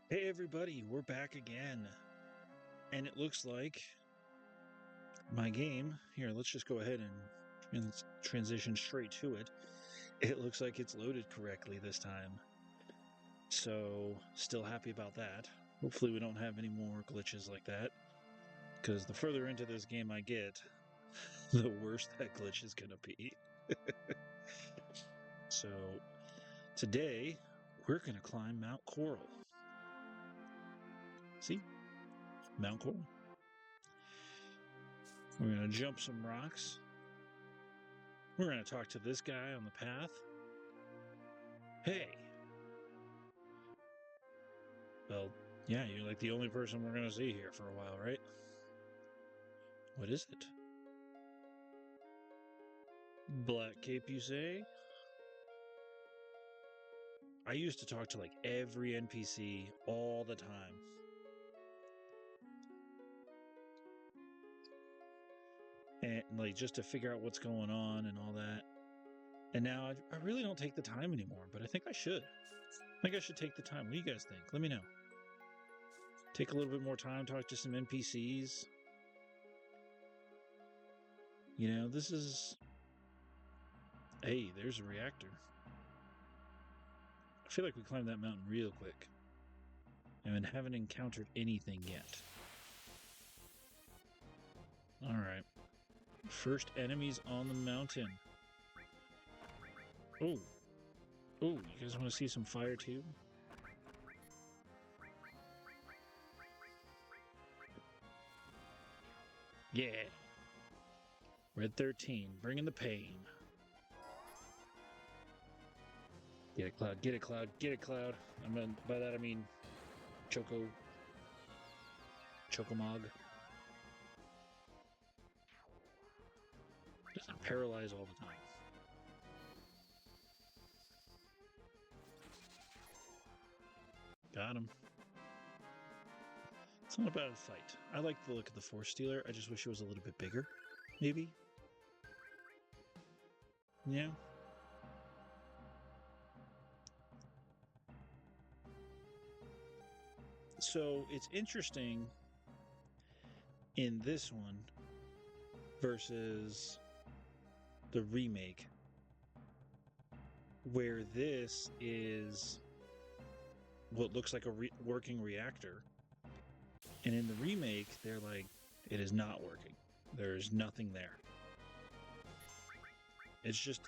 Hey everybody, we're back again. And it looks like my game, here, let's just go ahead and transition straight to it. It looks like it's loaded correctly this time. So, still happy about that. Hopefully we don't have any more glitches like that. Because the further into this game I get, the worse that glitch is going to be. So, today, we're going to climb Mount Coral. See? Mount Coral. We're going to jump some rocks. We're going to talk to this guy on the path. Hey. Well, yeah, you're like the only person we're going to see here for a while, right? What is it? Black Cape, you say? I used to talk to like every NPC all the time. And like just to figure out what's going on and all that. And now I really don't take the time anymore, but I think I should. I think I should take the time. What do you guys think? Let me know. Take a little bit more time, talk to some NPCs. You know, this is... Hey, there's a reactor. I feel like we climbed that mountain real quick. And haven't encountered anything yet. Alright. First enemies on the mountain. Oh. Oh, you guys want to see some fire too? Yeah. Red 13, bringing the pain. Get it, Cloud. Get it, Cloud. Get it, Cloud. By that I mean Chocomog. Doesn't paralyze all the time. Got him. It's not a bad fight. I like the look of the Force Stealer. I just wish it was a little bit bigger. Maybe? Yeah. So it's interesting in this one versus the remake, where this is what looks like a working reactor, and in the remake they're like, it is not working. There's nothing there. It's just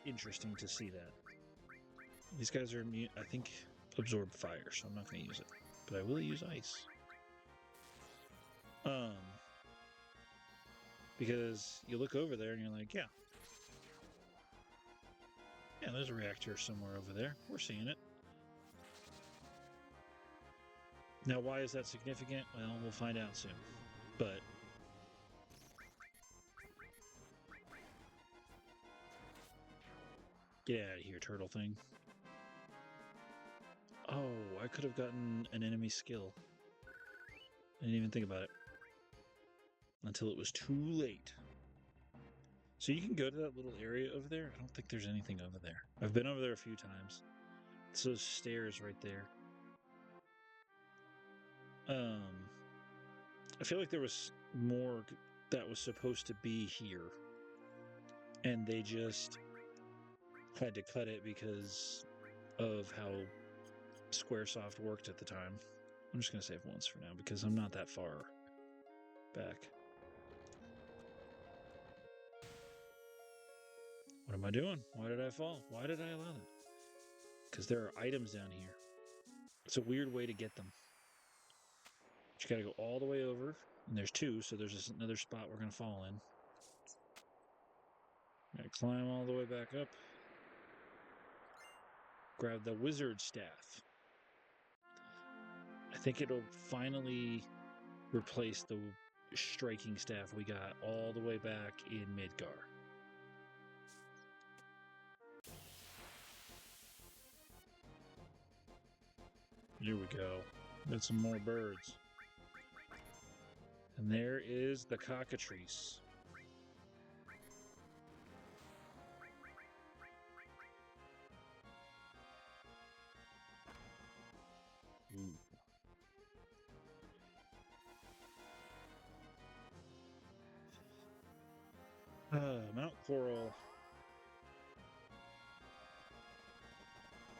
interesting to see that. These guys are immune, I think, absorb fire, so I'm not going to use it, but I will use ice. Because you look over there and you're like, yeah, there's a reactor somewhere over there. We're seeing it. Now, why is that significant? Well, we'll find out soon. But get out of here, turtle thing. Oh, I could have gotten an enemy skill. I didn't even think about it. Until it was too late. So you can go to that little area over there. I don't think there's anything over there. I've been over there a few times. It's those stairs right there. I feel like there was more that was supposed to be here. And they just had to cut it because of how Squaresoft worked at the time. I'm just going to save once for now because I'm not that far back. What am I doing? Why did I fall? Why did I allow that? Because there are items down here. It's a weird way to get them. You gotta go all the way over, and there's two, so there's just another spot we're gonna fall in. Gotta climb all the way back up. Grab the wizard staff. I think it'll finally replace the striking staff we got all the way back in Midgar. Here we go. Got some more birds. And there is the cockatrice. Ooh. Coral.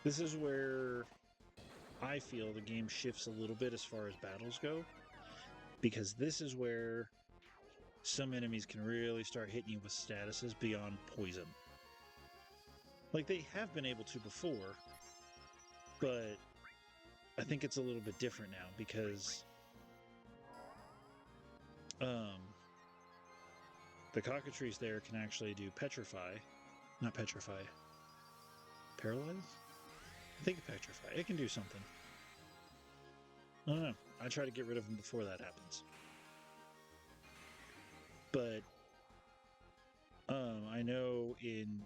This is where I feel the game shifts a little bit as far as battles go, because this is where some enemies can really start hitting you with statuses beyond poison. Like they have been able to before, but I think it's a little bit different now because the cockatrice there can actually do petrify, not petrify, paralyze? I think petrify. It can do something. I don't know. I try to get rid of them before that happens. But I know in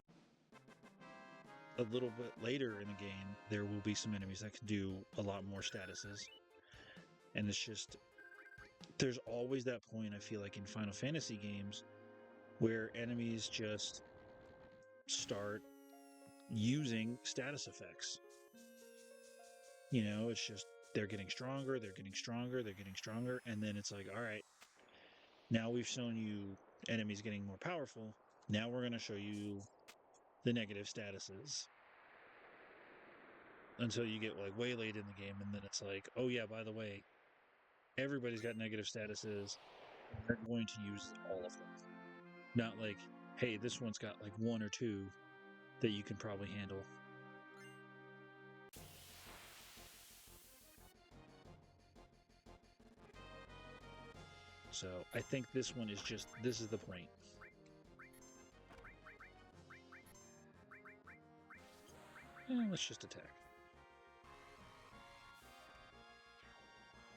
a little bit later in the game, there will be some enemies that can do a lot more statuses. And it's just, there's always that point, I feel like, in Final Fantasy games where enemies just start using status effects. You know, it's just, they're getting stronger, they're getting stronger, they're getting stronger, and then it's like, all right, now we've shown you enemies getting more powerful, now we're going to show you the negative statuses. Until you get like way late in the game, and then it's like, oh yeah, by the way, everybody's got negative statuses, and they're going to use all of them. Not like, hey, this one's got like one or two that you can probably handle. So I think this one is just, this is the point. Let's just attack.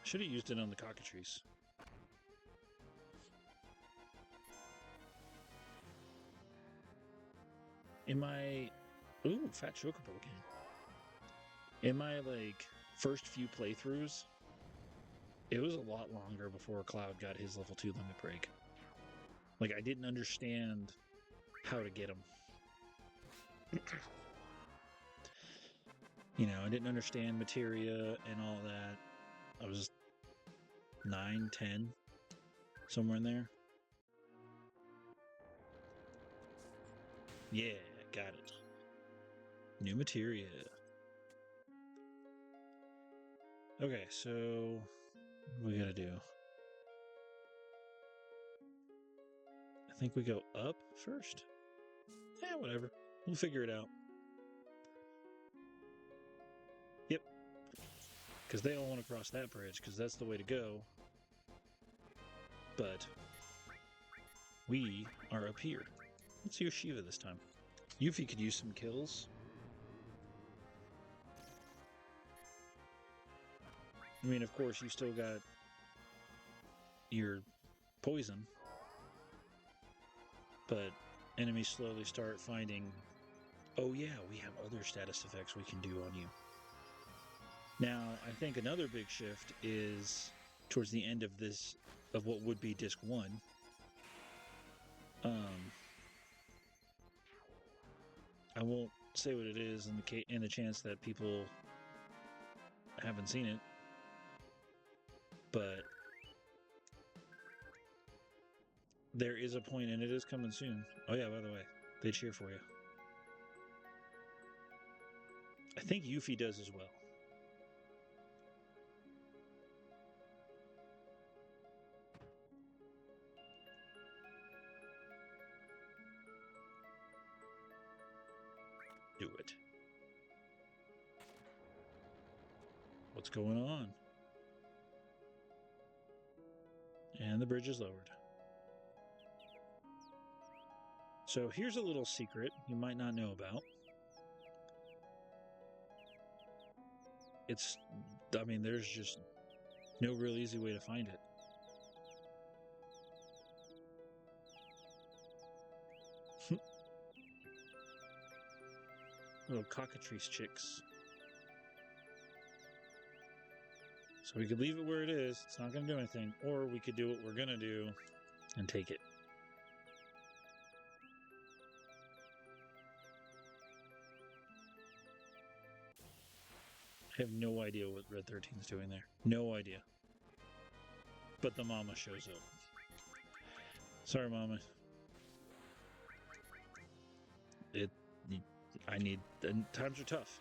Should have used it on the cockatrice. In my... Ooh, fat chocobo again. In my, like, first few playthroughs, it was a lot longer before Cloud got his level 2 limit break. Like, I didn't understand how to get him. You know, I didn't understand materia and all that. I was 9, 10, somewhere in there. Yeah, got it. New materia. Okay, so what we gotta do? I think we go up first. Yeah, whatever. We'll figure it out. Yep. Because they all want to cross that bridge, because that's the way to go. But we are up here. Let's use Shiva this time. Yuffie could use some kills. I mean, of course, you still got your poison. But enemies slowly start finding, oh yeah, we have other status effects we can do on you. Now, I think another big shift is towards the end of this, of what would be Disc 1. I won't say what it is in the chance that people haven't seen it, but there is a point, and it is coming soon. Oh yeah, by the way, they cheer for you. I think Yuffie does as well. Do it. What's going on? And the bridge is lowered. So here's a little secret you might not know about. I mean, there's just no real easy way to find it. Little cockatrice chicks. So we could leave it where it is. It's not going to do anything. Or we could do what we're going to do and take it. I have no idea what Red 13 is doing there. No idea. But the mama shows up. Sorry, mama. and times are tough.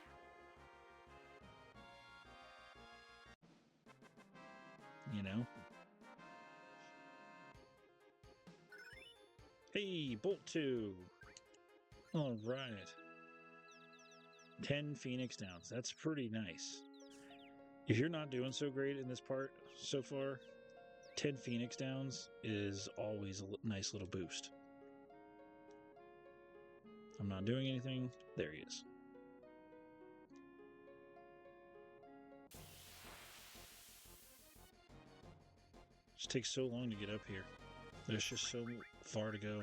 You know? Hey, Bolt 2! Alright. 10 Phoenix Downs. That's pretty nice. If you're not doing so great in this part so far, 10 Phoenix Downs is always a nice little boost. I'm not doing anything. There he is. Just takes so long to get up here. There's just so far to go.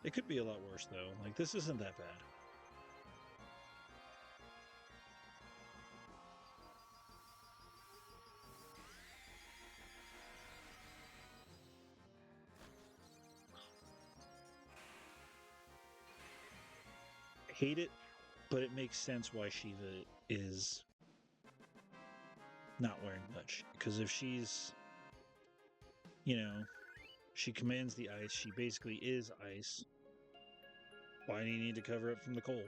It could be a lot worse, though. Like, this isn't that bad. I hate it, but it makes sense why Shiva is not wearing much. Because if she's, you know, she commands the ice, she basically is ice. Why do you need to cover it from the cold?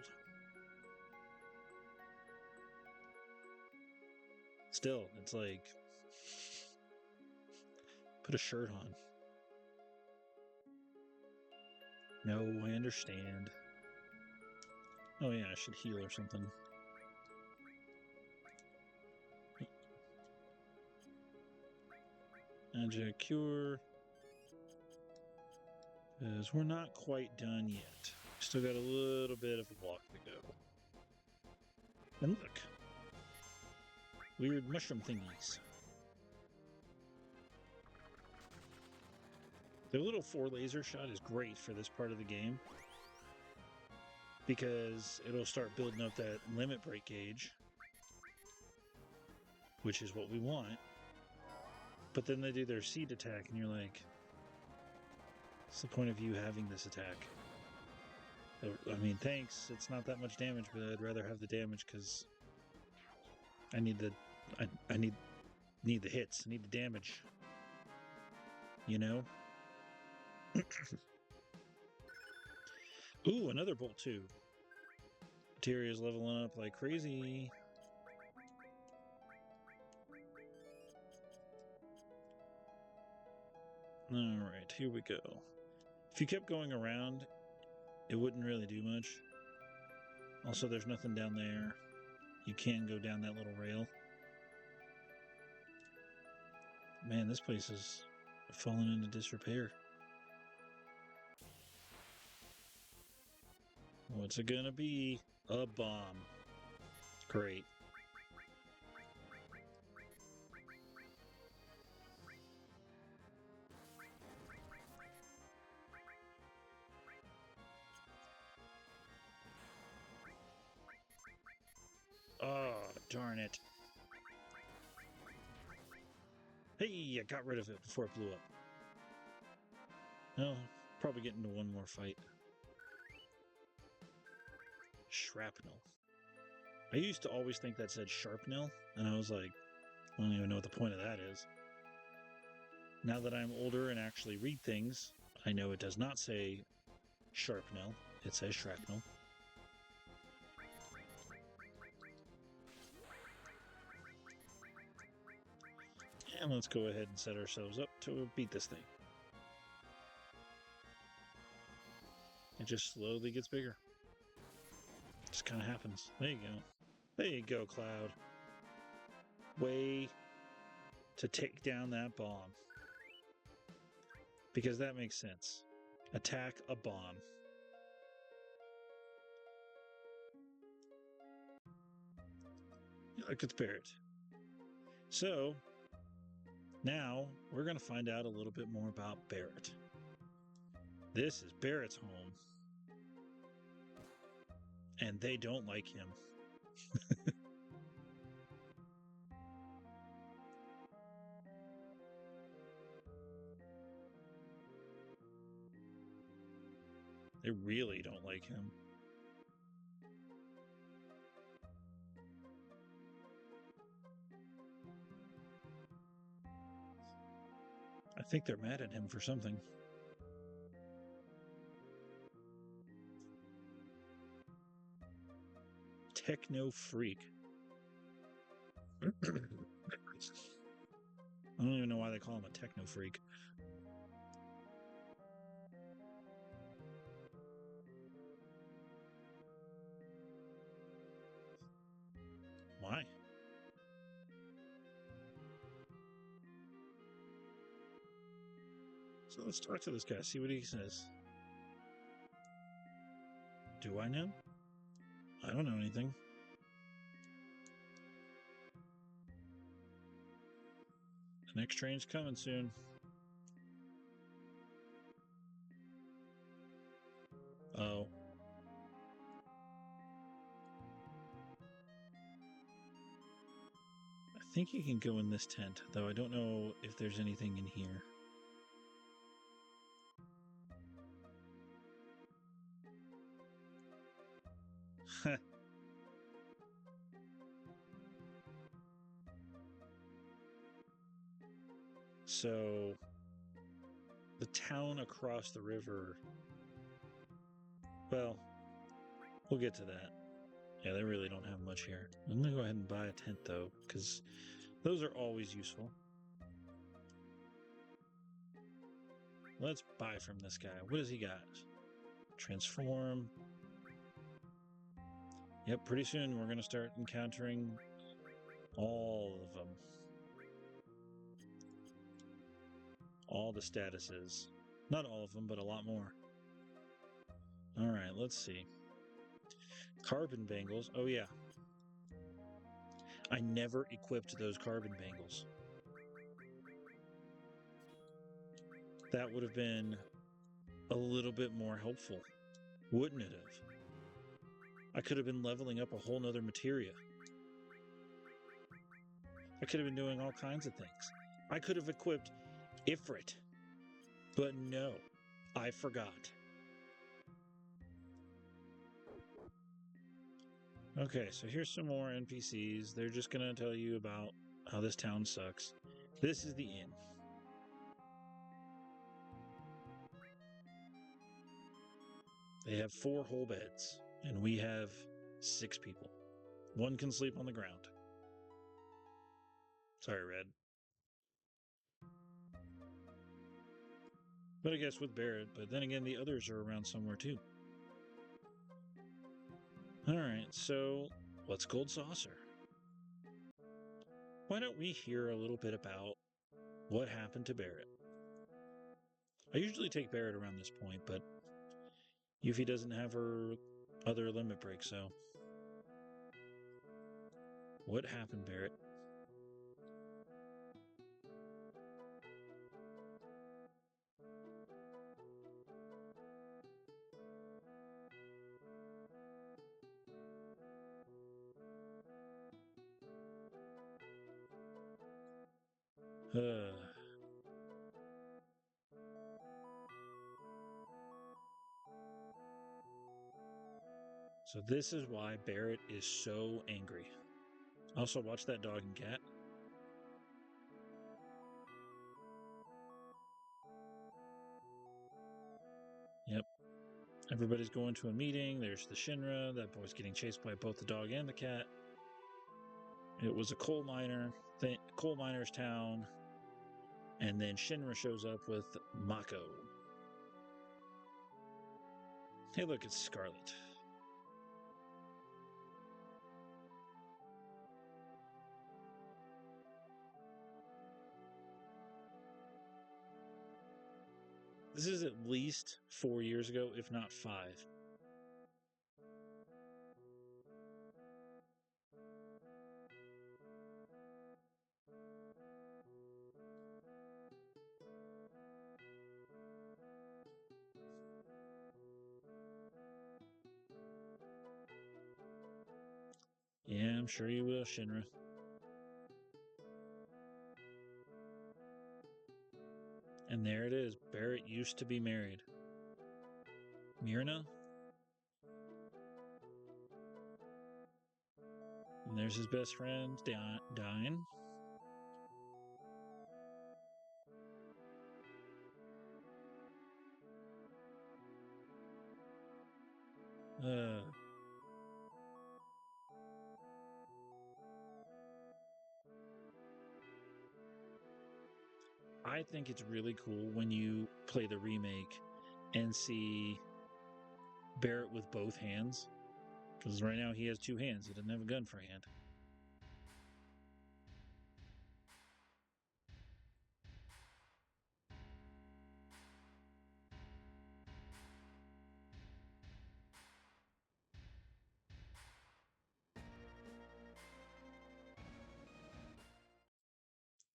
Still, it's like, put a shirt on. No, I understand. Oh yeah, I should heal or something. Magic cure. Because we're not quite done yet. Still got a little bit of a walk to go. And look. Weird mushroom thingies. The little 4 laser shot is great for this part of the game. Because it'll start building up that limit break gauge. Which is what we want. But then they do their seed attack and you're like, what's the point of you having this attack? I mean, thanks. It's not that much damage, but I'd rather have the damage because I need the I need the hits. I need the damage. You know? Ooh, another Bolt 2. Materia's leveling up like crazy. Alright, here we go. If you kept going around, it wouldn't really do much. Also, there's nothing down there. You can go down that little rail. Man, this place is falling into disrepair. What's it gonna be? A bomb. Great. Oh, darn it. Hey, I got rid of it before it blew up. Well, probably get into one more fight. Shrapnel. I used to always think that said sharpnel, and I was like, I don't even know what the point of that is. Now that I'm older and actually read things, I know it does not say sharpnel, it says shrapnel. And let's go ahead and set ourselves up to beat this thing. It just slowly gets bigger. It just kind of happens. There you go. There you go, Cloud. Way to take down that bomb. Because that makes sense. Attack a bomb. Look, it's Barret. So, now we're going to find out a little bit more about Barret. This is Barret's home. And they don't like him. They really don't like him. I think they're mad at him for something. techno freak. I don't even know why they call him a techno freak. Why? So let's talk to this guy, see what he says. Do I know? I don't know anything. The next train's coming soon. Oh. I think you can go in this tent, though I don't know if there's anything in here. So, the town across the river. Well, we'll get to that. Yeah, they really don't have much here. I'm going to go ahead and buy a tent, though, because those are always useful. Let's buy from this guy. What does he got? Transform. Yep, pretty soon we're going to start encountering all of them. All the statuses. Not all of them, but a lot more. Alright, let's see. Carbon bangles. Oh, yeah. I never equipped those carbon bangles. That would have been a little bit more helpful, wouldn't it have? I could have been leveling up a whole nother materia. I could have been doing all kinds of things. I could have equipped Ifrit. But no, I forgot. Okay, so here's some more NPCs. They're just going to tell you about how this town sucks. This is the inn. They have 4 whole beds, and we have 6 people. 1 can sleep on the ground. Sorry, Red. But I guess with Barret, but then again, the others are around somewhere too. Alright, so what's Gold Saucer? Why don't we hear a little bit about what happened to Barret? I usually take Barret around this point, but Yuffie doesn't have her other limit break, so. What happened, Barret? So this is why Barret is so angry. Also, watch that dog and cat. Yep. Everybody's going to a meeting. There's the Shinra. That boy's getting chased by both the dog and the cat. It was a coal miner's town. And then Shinra shows up with Mako. Hey, look, it's Scarlet. This is at least 4 years ago, if not 5. Yeah, I'm sure you will, Shinra. And there it is. Barret used to be married. Myrna? And there's his best friend, Dine. I think it's really cool when you play the remake and see Barret with both hands. Because right now he has two hands. He doesn't have a gun for a hand.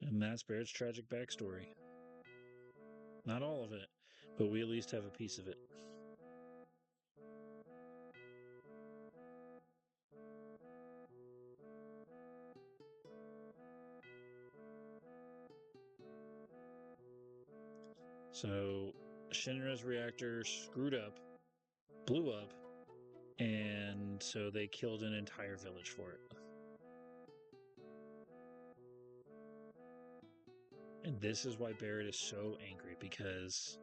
And that's Barrett's tragic backstory. Not all of it, but we at least have a piece of it. So Shinra's reactor screwed up, blew up, and so they killed an entire village for it. And this is why Barret is so angry, because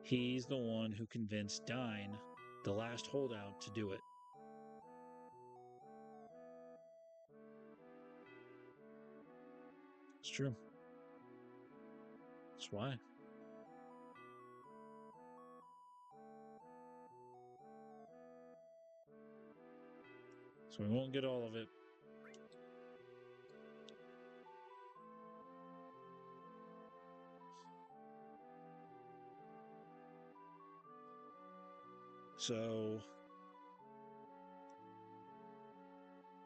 he's the one who convinced Dine, the last holdout, to do it. It's true. That's why. So we won't get all of it. So,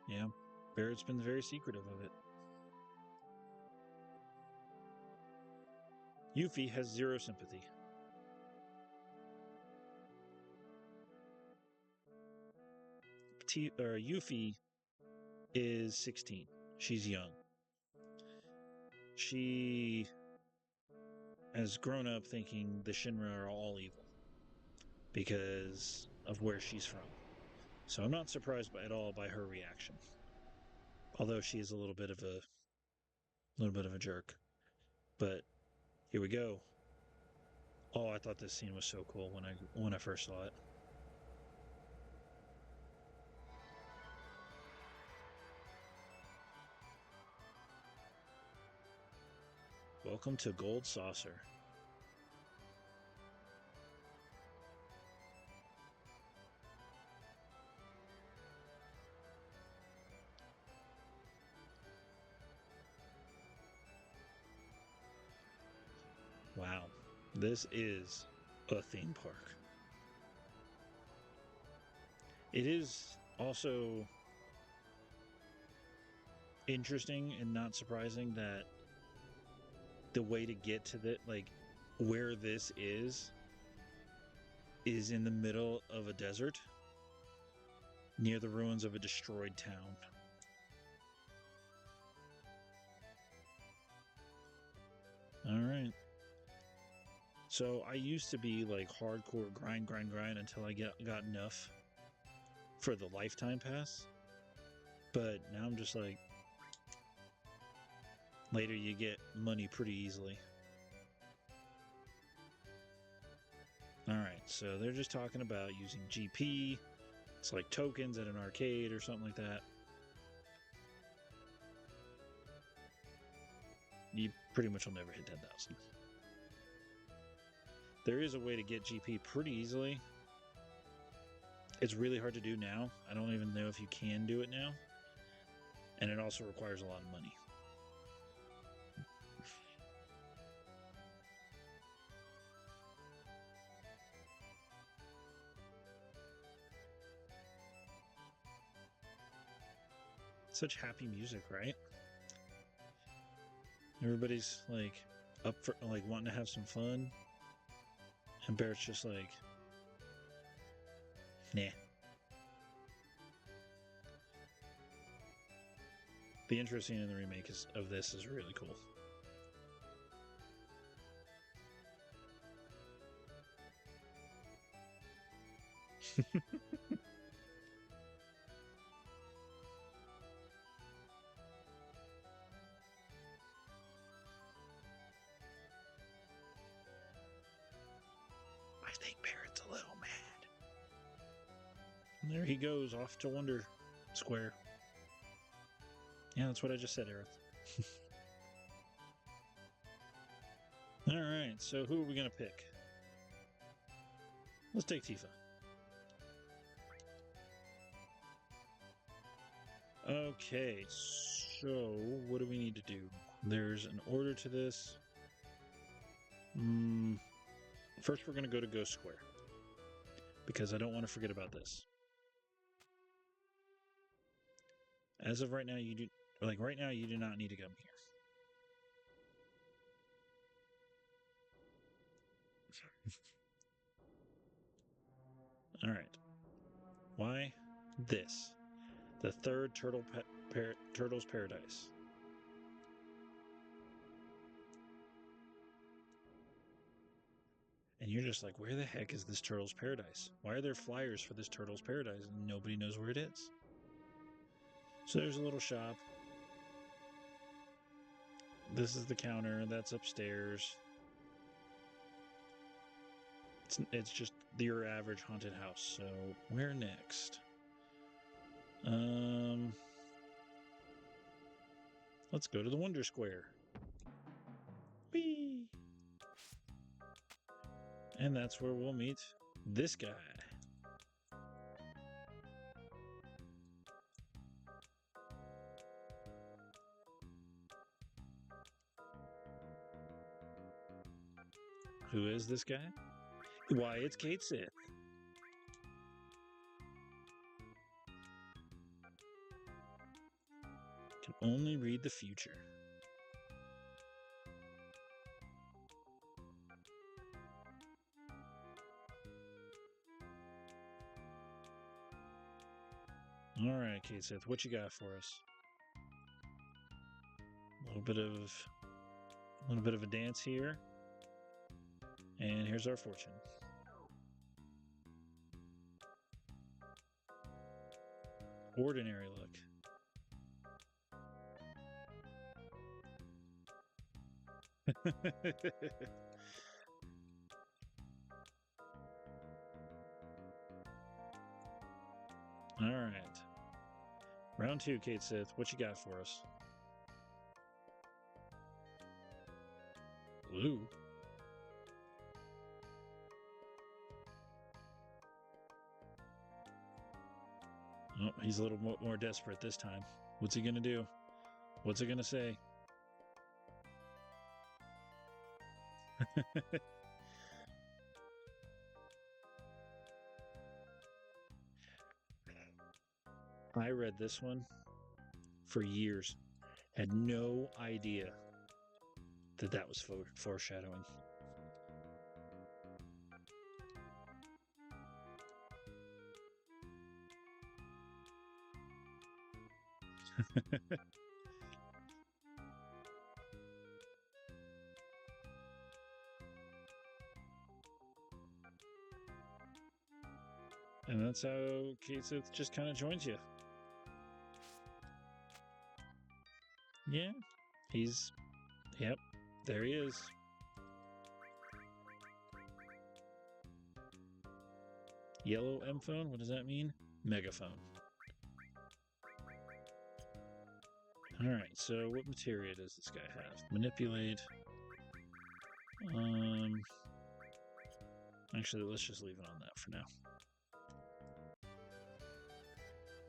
yeah, Barrett's been very secretive of it. Yuffie has zero sympathy. Yuffie is 16. She's young. She has grown up thinking the Shinra are all evil because of where she's from. So I'm not surprised at all by her reaction. Although she is a little bit of a jerk. But here we go. Oh, I thought this scene was so cool when I first saw it. Welcome to Gold Saucer. Wow, this is a theme park. It is also interesting and not surprising that the way to get to where this is in the middle of a desert near the ruins of a destroyed town. All right. So I used to be like hardcore grind until I got enough for the lifetime pass. But now I'm just like, later you get money pretty easily. Alright, so they're just talking about using GP. It's like tokens at an arcade or something like that. You pretty much will never hit 10,000. There is a way to get GP pretty easily. It's really hard to do now. I don't even know if you can do it now. And it also requires a lot of money. Such happy music, right? Everybody's like up for like wanting to have some fun. And Barrett's just like, nah. The intro scene in the remake of this is really cool. I think Barrett's a little mad. And there he goes off to Wonder Square. Yeah, that's what I just said, Aerith. Alright, so who are we going to pick? Let's take Tifa. Okay, so what do we need to do? There's an order to this. First, we're going to go to Ghost Square because I don't want to forget about this. As of right now, you do not need to come here. All right. Why this? The third Turtle's Paradise. And you're just like, where the heck is this Turtle's Paradise? Why are there flyers for this Turtle's Paradise and nobody knows where it is? So there's a little shop. This is the counter. That's upstairs. It's just your average haunted house. So where next? Let's go to the Wonder Square. Whee! And that's where we'll meet this guy. Who is this guy? Why, it's Cait Sith. Can only read the future. All right, Cait Sith, what you got for us? A little bit of a dance here, and here's our fortune. Ordinary luck. All right. Round 2, Cait Sith. What you got for us? Blue. Oh, he's a little more desperate this time. What's he going to do? What's it going to say? I read this one for years. Had no idea that was foreshadowing. And that's how Cait Sith just kind of joins you. Yeah, yep, there he is. Yellow M phone, what does that mean? Megaphone. Alright, so what materia does this guy have? Manipulate. Actually, let's just leave it on that for now.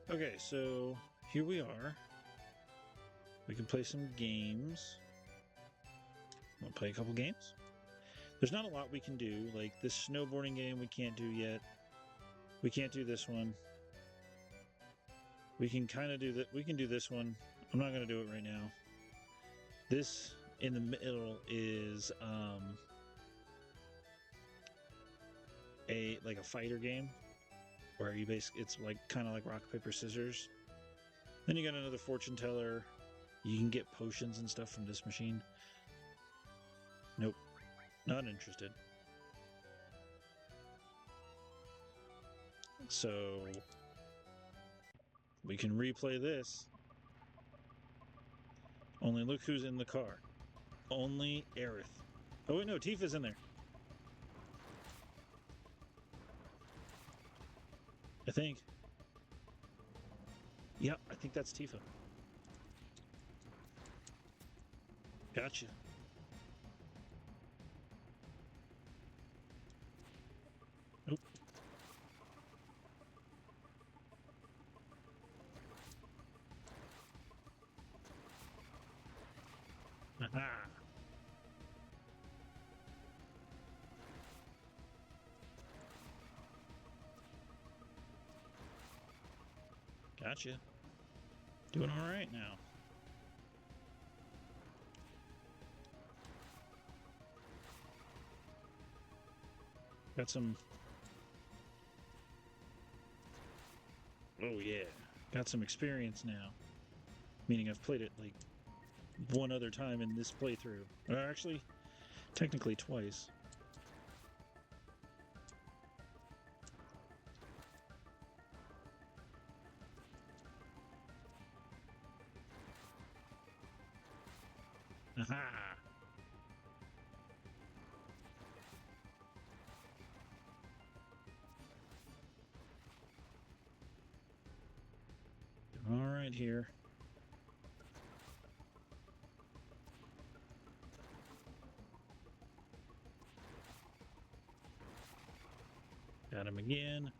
Okay, so here we are. We can play some games. Want to play a couple games? There's not a lot we can do. Like this snowboarding game we can't do yet. We can't do this one. We can kind of do that. We can do this one. I'm not going to do it right now. This in the middle is a fighter game where you basically it's like kind of like rock paper scissors. Then you got another fortune teller. You can get potions and stuff from this machine. Nope, not interested. So we can replay this. Only look who's in the car. Only Aerith. Oh wait, no, Tifa's in there. I think. Yep, I think that's Tifa. Gotcha. Gotcha. Doing all right now. Got some... Oh, yeah. Got some experience now. Meaning I've played it, like, one other time in this playthrough. Or actually, technically twice. Aha! All right here. Got him again.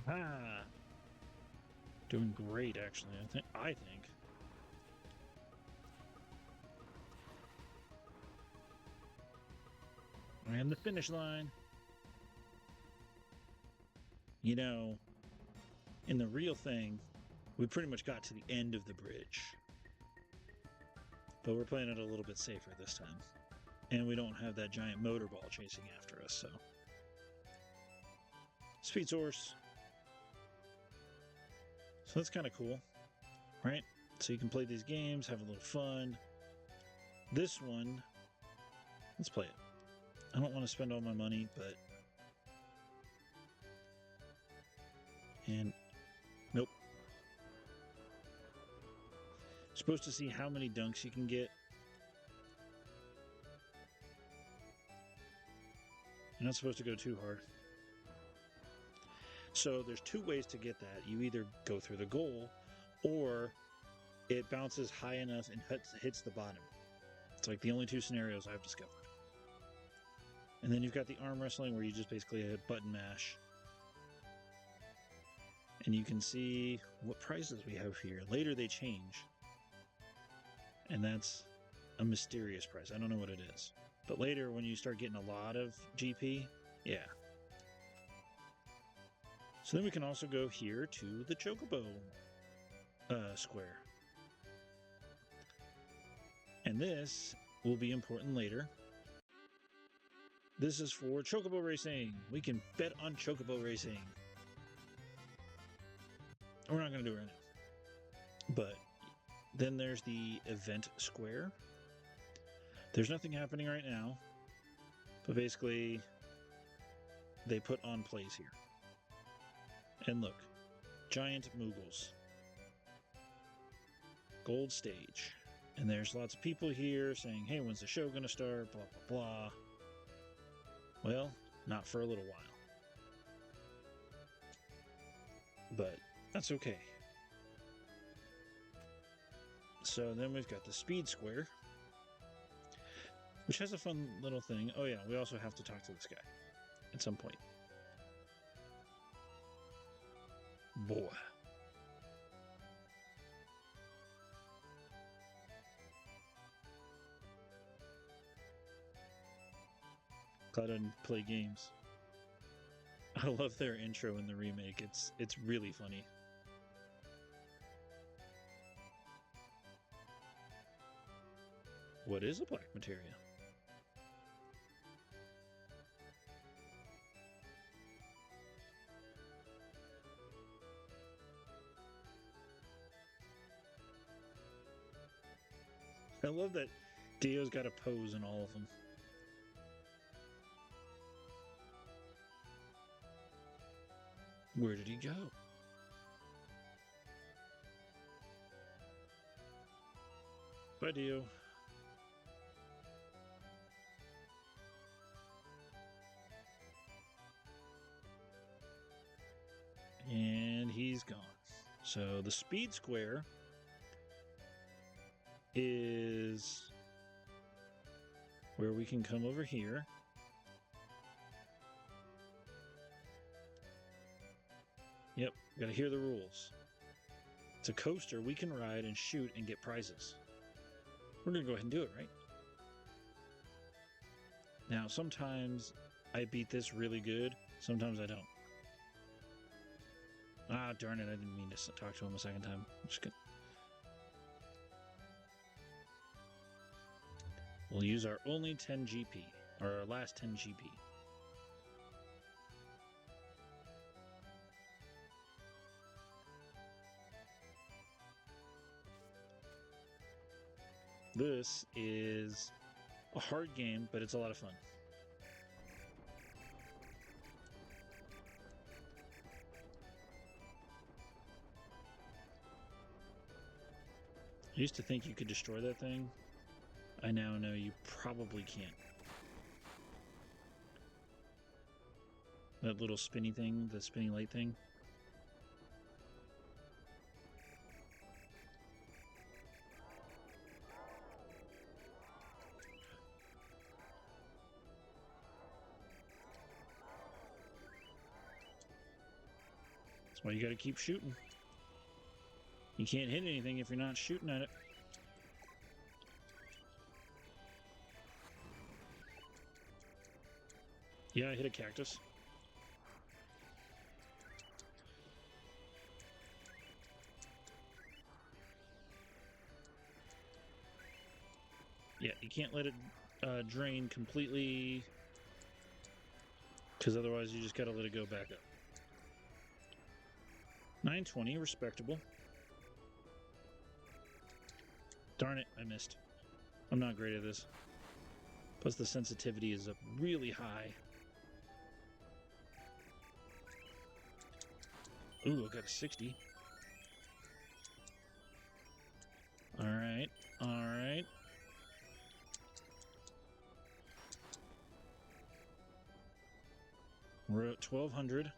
Aha! Doing great, actually. I think. And the finish line. You know, in the real thing, we pretty much got to the end of the bridge. But we're playing it a little bit safer this time. And we don't have that giant motor ball chasing after us, so. Speed source. So that's kind of cool, right? So you can play these games, have a little fun. This one, let's play it. I don't want to spend all my money, but... And... Nope. Supposed to see how many dunks you can get. You're not supposed to go too hard. So there's two ways to get that. You either go through the goal, or it bounces high enough and hits the bottom. It's like the only two scenarios I've discovered. And then you've got the arm wrestling where you just basically hit button mash. And you can see what prizes we have here. Later they change. And that's a mysterious prize. I don't know what it is. But later when you start getting a lot of GP, yeah. So then we can also go here to the Chocobo square. And this will be important later. This is for Chocobo racing. We can bet on Chocobo racing. We're not going to do it right now. But then there's the event square. There's nothing happening right now. But basically, they put on plays here. And look, giant Moogles. Gold stage. And there's lots of people here saying, hey, when's the show going to start? Blah, blah, blah. Well, not for a little while. But that's okay. So then we've got the speed square, which has a fun little thing. Oh yeah, we also have to talk to this guy at some point. Boy. Glad I didn't play games. I love their intro in the remake. It's really funny. What is a black materia? I love that Dio's got a pose in all of them. Where did he go? Bye, Dio. And he's gone. So the speed square is where we can come over here. Yep, gotta hear the rules. It's a coaster we can ride and shoot and get prizes. We're gonna go ahead and do it, right? Now, sometimes I beat this really good, sometimes I don't. Ah, darn it, I didn't mean to talk to him a second time. I'm just gonna... We'll use our only 10 GP, or our last 10 GP. This is a hard game, but it's a lot of fun. I used to think you could destroy that thing. I now know you probably can't. That little spinny thing, the spinny light thing. That's why you gotta keep shooting. You can't hit anything if you're not shooting at it. Yeah, I hit a cactus. Yeah, you can't let it drain completely, because otherwise you just gotta let it go back up. 920, respectable. Darn it, I missed. I'm not great at this. Plus the sensitivity is up really high. Ooh, I got a 60. Alright, alright. We're at 1200.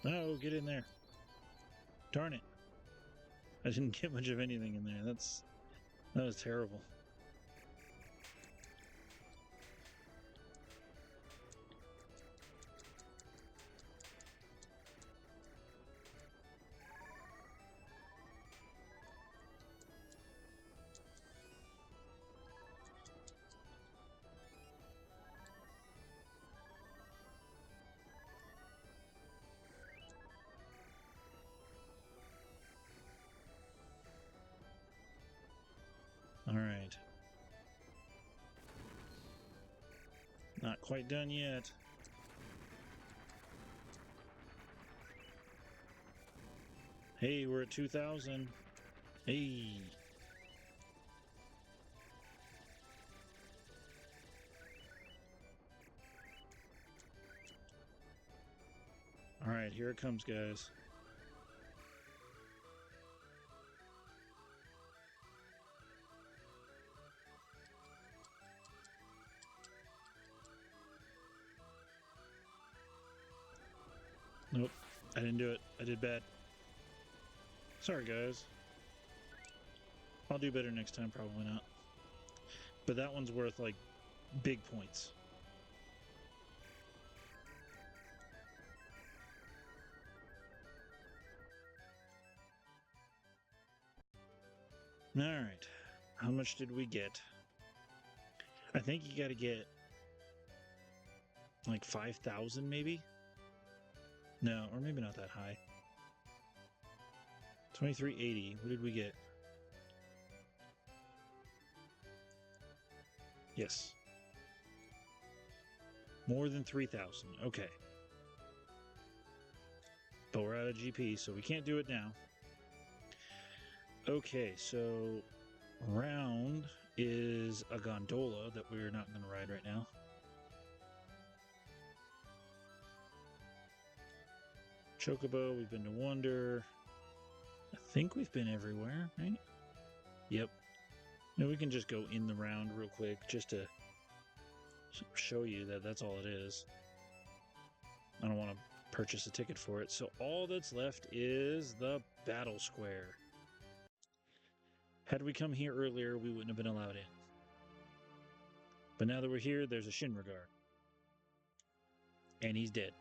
Oh, get in there. Darn it. I didn't get much of anything in there. That was terrible. All right. Not quite done yet. Hey, we're at 2,000. Hey. All right, here it comes, guys. Nope, I didn't do it. I did bad. Sorry, guys. I'll do better next time, probably not. But that one's worth, like, big points. Alright. How much did we get? I think you gotta get, like, 5,000, maybe? No, or maybe not that high. 2380. What did we get? Yes. More than 3,000. Okay. But we're out of GP, so we can't do it now. Okay, so round is a gondola that we're not going to ride right now. Chocobo, we've been to Wonder. I think we've been everywhere, right? Yep. No, we can just go in the round real quick, just to show you that that's all it is. I don't want to purchase a ticket for it. So all that's left is the battle square. Had we come here earlier, we wouldn't have been allowed in. But now that we're here, there's a Shinra guard. And he's dead.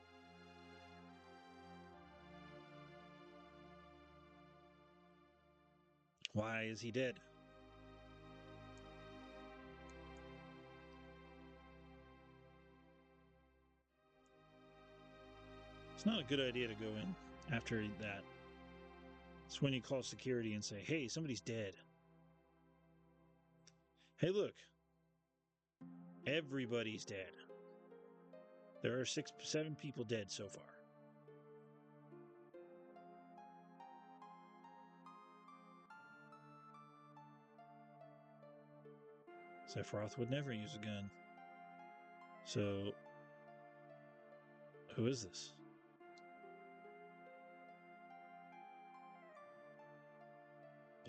Why is he dead? It's not a good idea to go in after that. It's when you call security and say, hey, somebody's dead. Hey, look. Everybody's dead. There are 7 people dead so far. Sephiroth would never use a gun. So, who is this?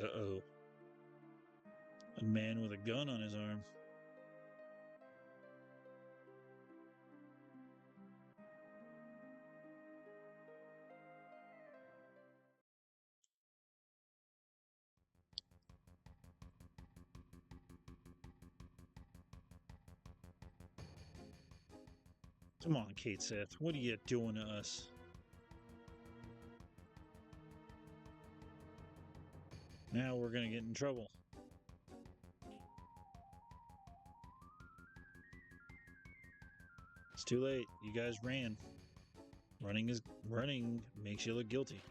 Uh-oh. A man with a gun on his arm. Come on, Cait Sith. What are you doing to us? Now we're going to get in trouble. It's too late. You guys ran. Running makes you look guilty.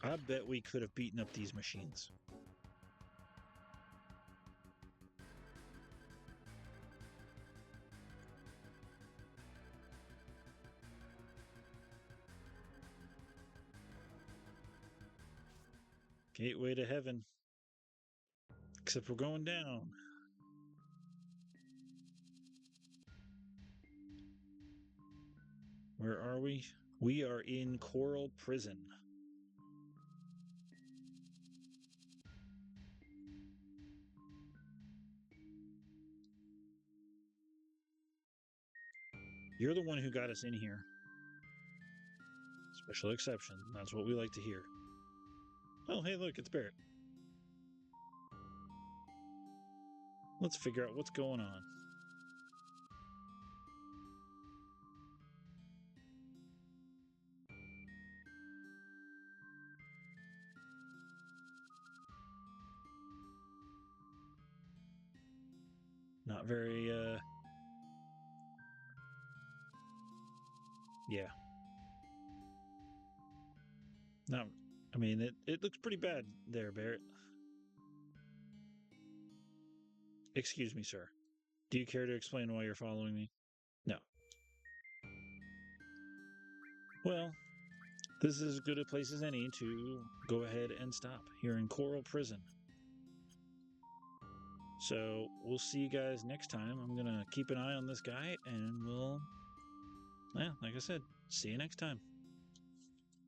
I bet we could have beaten up these machines. Gateway to heaven. Except we're going down. Where are we? We are in Coral Prison. You're the one who got us in here. Special exception. That's what we like to hear. Oh, hey, look, it's Barret. Let's figure out what's going on. Not very, yeah. No, I mean, it looks pretty bad there, Barret. Excuse me, sir. Do you care to explain why you're following me? No. Well, this is as good a place as any to go ahead and stop here in Coral Prison. So we'll see you guys next time. I'm going to keep an eye on this guy and we'll, yeah, like I said, see you next time.